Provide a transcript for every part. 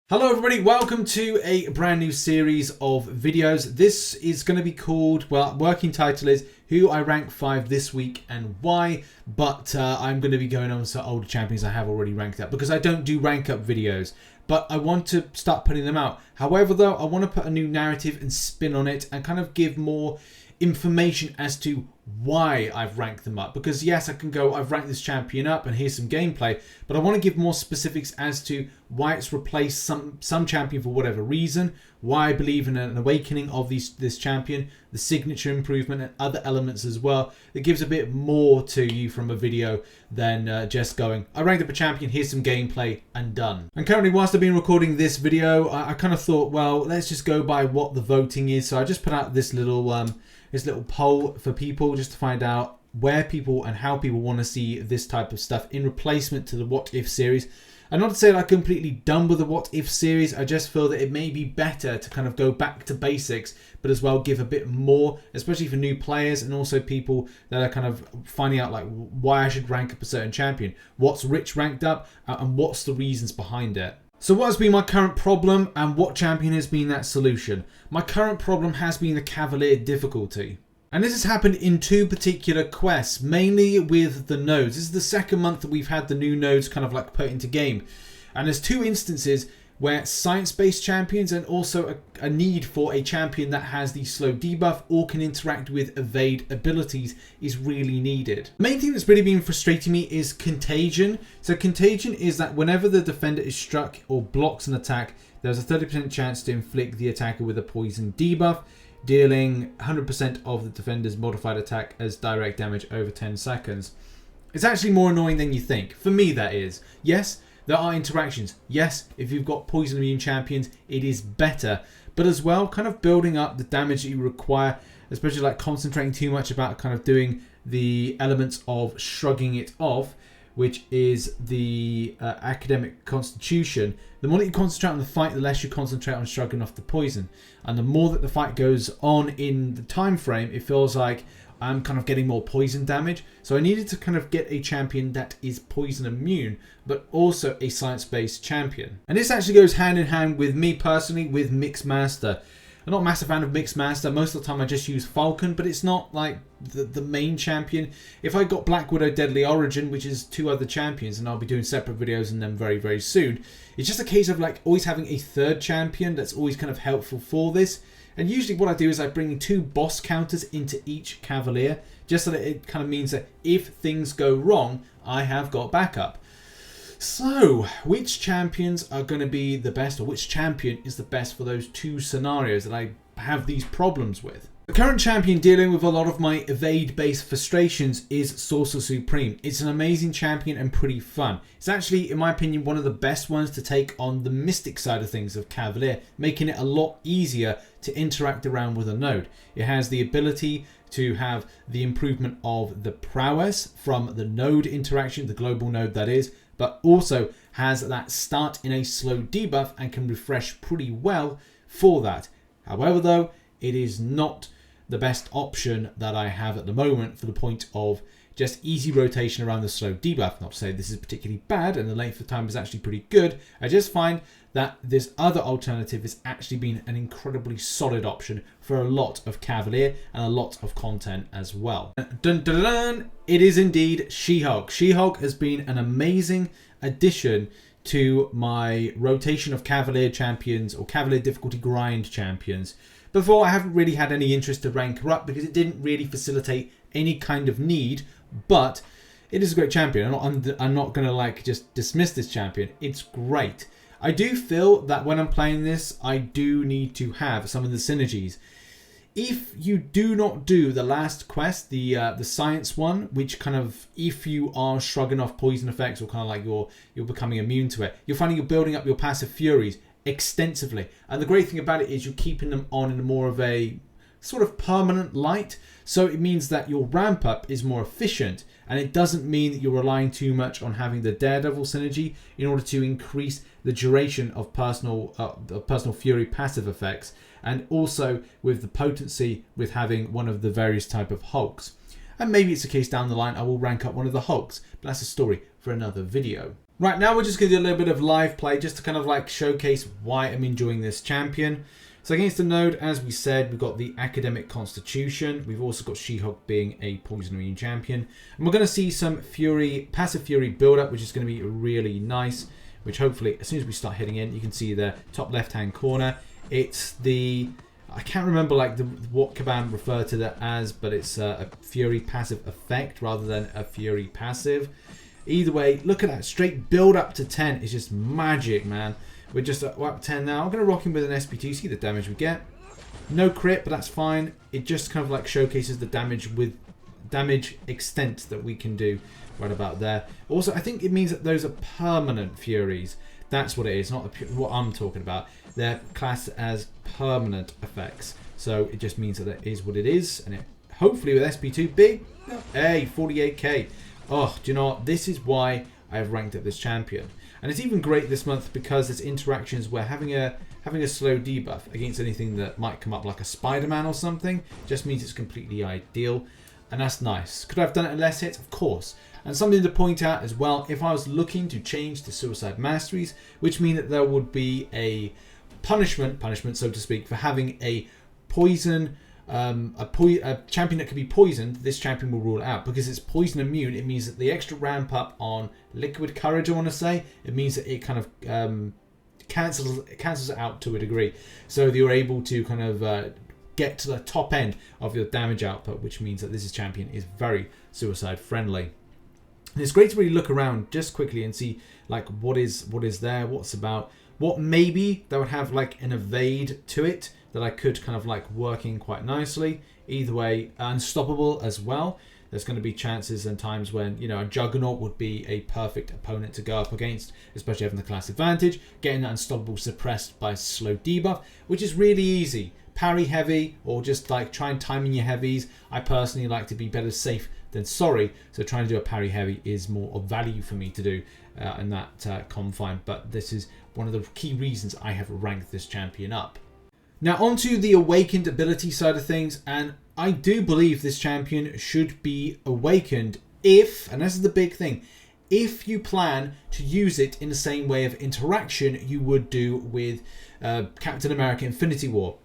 Hello everybody, welcome to a brand new series of videos. This is going to be called, well, working title is Who I Rank 5 This Week and Why, but I'm going to be going on to older champions I have already ranked up because I don't do rank up videos, but I want to start putting them out. However though, I want to put a new narrative and spin on it and kind of give more information as to why I've ranked them up, because yes, I can go I've ranked this champion up and here's some gameplay, but I want to give more specifics as to why it's replaced some champion for whatever reason, why I believe in an awakening of this champion, the signature improvement and other elements as well. It gives a bit more to you from a video than just going I ranked up a champion, here's some gameplay and done. And currently, whilst I've been recording this video, I kind of thought, well, let's just go by what the voting is. So I just put out this little poll for people just to find out where people and how people want to see this type of stuff in replacement to the What If series. And not to say that I'm completely done with the What If series, I just feel that it may be better to kind of go back to basics, but as well give a bit more, especially for new players and also people that are kind of finding out like why I should rank up a certain champion, what's Rich ranked up, and what's the reasons behind it. So what has been my current problem and what champion has been that solution? My current problem has been the Cavalier difficulty. And this has happened in two particular quests, mainly with the nodes. This is the second month that we've had the new nodes kind of like put into game. And there's two instances where science-based champions and also a need for a champion that has the slow debuff or can interact with evade abilities is really needed. The main thing that's really been frustrating me is contagion. So contagion is that whenever the defender is struck or blocks an attack, there's a 30% chance to inflict the attacker with a poison debuff, dealing 100% of the defender's modified attack as direct damage over 10 seconds. It's actually more annoying than you think. For me, that is. Yes, there are interactions. Yes, if you've got poison immune champions, it is better. But as well, kind of building up the damage that you require, especially like concentrating too much about kind of doing the elements of shrugging it off, which is the academic constitution. The more that you concentrate on the fight, the less you concentrate on shrugging off the poison. And the more that the fight goes on in the time frame, it feels like I'm kind of getting more poison damage. So I needed to kind of get a champion that is poison immune, but also a science-based champion. And this actually goes hand in hand with me personally with Mixed Master. I'm not a massive fan of Mixed Master. Most of the time I just use Falcon, but it's not like the main champion. If I got Black Widow Deadly Origin, which is two other champions, and I'll be doing separate videos on them very, very soon, it's just a case of like always having a third champion that's always kind of helpful for this. And usually what I do is I bring two boss counters into each Cavalier, just so that it kind of means that if things go wrong, I have got backup. So, which champions are going to be the best, or which champion is the best for those two scenarios that I have these problems with? The current champion dealing with a lot of my evade-based frustrations is Sorcerer Supreme. It's an amazing champion and pretty fun. It's actually, in my opinion, one of the best ones to take on the mystic side of things of Cavalier, making it a lot easier to interact around with a node. It has the ability to have the improvement of the prowess from the node interaction, the global node that is, but also has that start in a slow debuff and can refresh pretty well for that. However though, it is not the best option that I have at the moment for the point of just easy rotation around the slow debuff. Not to say this is particularly bad and the length of time is actually pretty good. I just find that this other alternative has actually been an incredibly solid option for a lot of Cavalier and a lot of content as well. Dun, dun, dun, it is indeed She-Hulk. She-Hulk has been an amazing addition to my rotation of Cavalier champions or Cavalier difficulty grind champions. Before, I haven't really had any interest to rank her up because it didn't really facilitate any kind of need, but it is a great champion. I'm not going to like just dismiss this champion. It's great. I do feel that when I'm playing this, I do need to have some of the synergies. If you do not do the last quest, the science one, which kind of, if you are shrugging off poison effects or kind of like you're becoming immune to it, you're finding you're building up your passive furies extensively. And the great thing about it is you're keeping them on in more of a sort of permanent light. So it means that your ramp up is more efficient, and it doesn't mean that you're relying too much on having the Daredevil synergy in order to increase the duration of personal fury passive effects, and also with the potency with having one of the various type of Hulks. And maybe it's a case down the line I will rank up one of the Hulks, but that's a story for another video. Right, now we're just going to do a little bit of live play just to kind of like showcase why I'm enjoying this champion. So against the node, as we said, we've got the Academic Constitution. We've also got She-Hulk being a Poison Immune champion. And we're going to see some Fury, passive Fury build-up, which is going to be really nice. Which hopefully, as soon as we start hitting in, you can see the top left-hand corner. It's the... I can't remember like what Caban referred to that as, but it's a Fury passive effect rather than a Fury passive. Either way, look at that. Straight build up to 10 is just magic, man. We're just up 10 now. I'm going to rock him with an SP2, see the damage we get. No crit, but that's fine. It just kind of like showcases the damage with damage extent that we can do right about there. Also, I think it means that those are permanent Furies. That's what it is, not what I'm talking about. They're classed as permanent effects. So it just means that it is what it is. And it hopefully with SP2 big, hey, 48k. Oh, do you know what? This is why I have ranked up this champion. And it's even great this month because there's interactions where having a slow debuff against anything that might come up like a Spider-Man or something just means it's completely ideal. And that's nice. Could I have done it in less hits? Of course. And something to point out as well, if I was looking to change to Suicide Masteries, which mean that there would be a punishment so to speak, for having a poison, a champion that can be poisoned, this champion will rule it out. Because it's poison immune, it means that the extra ramp up on Liquid Courage, I want to say, it means that it kind of cancels it out to a degree. So you're able to kind of get to the top end of your damage output, which means that this champion is very suicide friendly. And it's great to really look around just quickly and see like what is there, what's about, what maybe that would have like an evade to it that I could kind of like work in quite nicely. Either way, unstoppable as well. There's going to be chances and times when, you know, a Juggernaut would be a perfect opponent to go up against, especially having the class advantage. Getting that unstoppable suppressed by slow debuff, which is really easy. Parry heavy or just like try and time in your heavies. I personally like to be better safe than sorry, so trying to do a parry heavy is more of value for me to do in that confine. But this is one of the key reasons I have ranked this champion up. Now onto the awakened ability side of things, and I do believe this champion should be awakened if, and this is the big thing, if you plan to use it in the same way of interaction you would do with Captain America Infinity War.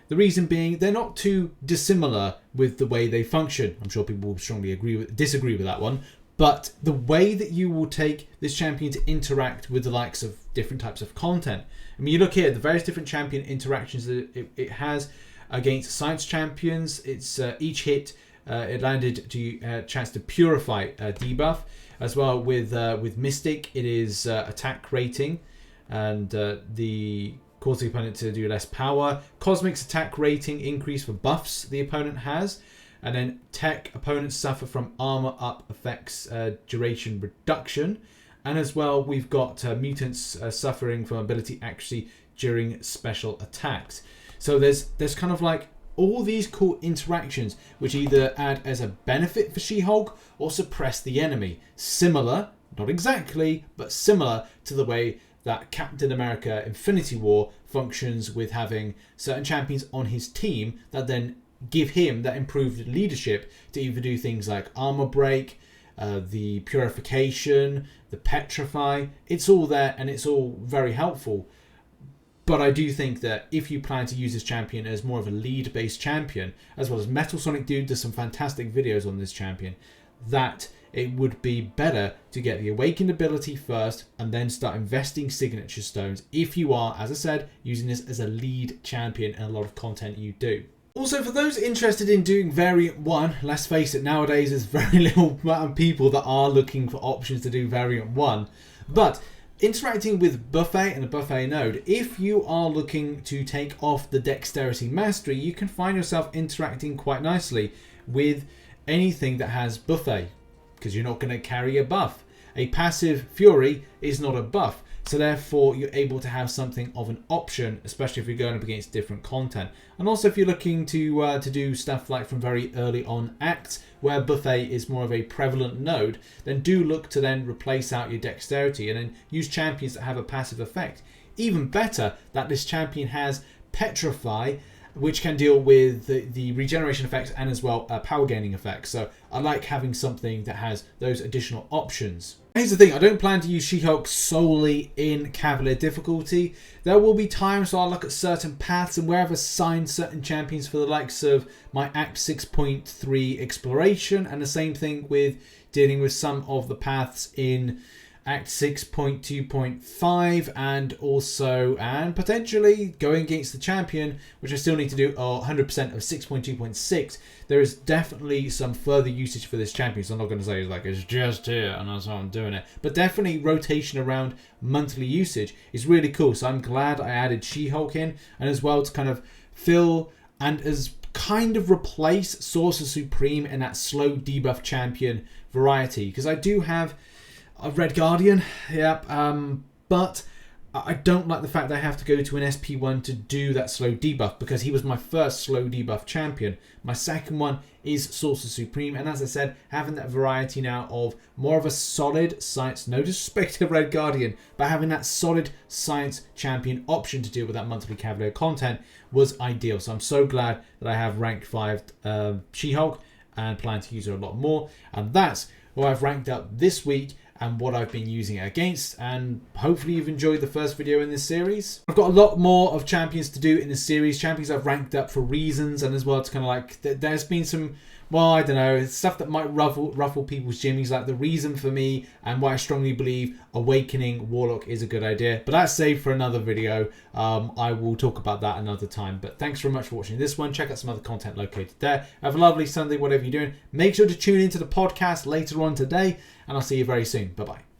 The reason being, they're not too dissimilar with the way they function. I'm sure people will strongly disagree with that one. But the way that you will take this champion to interact with the likes of different types of content. I mean, you look here, the various different champion interactions that it has against science champions. It's each hit, it landed to chance to purify debuff. As well with Mystic, it is attack rating and the cause the opponent to do less power. Cosmic's attack rating increase for buffs the opponent has. And then Tech, opponents suffer from armor up effects duration reduction. And as well, we've got mutants suffering from ability accuracy during special attacks. So there's kind of like all these cool interactions which either add as a benefit for She-Hulk or suppress the enemy. Similar, not exactly, but similar to the way that Captain America Infinity War functions with having certain champions on his team that then give him that improved leadership to either do things like armor break, the purification, the petrify. It's all there and it's all very helpful. But I do think that if you plan to use this champion as more of a lead-based champion, as well as Metal Sonic Dude does some fantastic videos on this champion, that it would be better to get the awakened ability first and then start investing signature stones if you are, as I said, using this as a lead champion in a lot of content you do. Also, for those interested in doing Variant 1, let's face it, nowadays there's very little amount of people that are looking for options to do Variant 1. But interacting with Buffet and the Buffet node, if you are looking to take off the Dexterity Mastery, you can find yourself interacting quite nicely with anything that has Buffet, because you're not going to carry a buff. A passive Fury is not a buff, so therefore you're able to have something of an option, especially if you're going up against different content. And also if you're looking to do stuff like from very early on acts, where Buffet is more of a prevalent node, then do look to then replace out your Dexterity and then use champions that have a passive effect. Even better that this champion has Petrify which can deal with the regeneration effects and as well power gaining effects. So I like having something that has those additional options. Here's the thing, I don't plan to use She-Hulk solely in Cavalier difficulty. There will be times where I'll look at certain paths and where I've assigned certain champions for the likes of my Act 6.3 exploration, and the same thing with dealing with some of the paths in Act 6.2.5 and potentially going against the champion, which I still need to do 100% of 6.2.6. There is definitely some further usage for this champion, so I'm not going to say like it's just here and that's how I'm doing it. But definitely rotation around monthly usage is really cool. So I'm glad I added She-Hulk in, and as well to kind of fill and as kind of replace Sorcerer Supreme in that slow debuff champion variety. Because I do have a Red Guardian, yep, but I don't like the fact that I have to go to an SP1 to do that slow debuff, because he was my first slow debuff champion. My second one is Sorcerer Supreme, and as I said, having that variety now of more of a solid science, no disrespect to Red Guardian, but having that solid science champion option to deal with that monthly Cavalier content was ideal. So I'm so glad that I have ranked 5 She-Hulk and plan to use her a lot more, and that's what I've ranked up this week and what I've been using it against. And hopefully you've enjoyed the first video in this series. I've got a lot more of champions to do in this series, champions I've ranked up for reasons, and as well it's kind of like there's been some, well, I don't know, stuff that might ruffle people's jimmies, like the reason for me and why I strongly believe Awakening Warlock is a good idea. But that's saved for another video. I will talk about that another time. But thanks very much for watching this one. Check out some other content located there. Have a lovely Sunday, whatever you're doing. Make sure to tune into the podcast later on today, and I'll see you very soon. Bye-bye.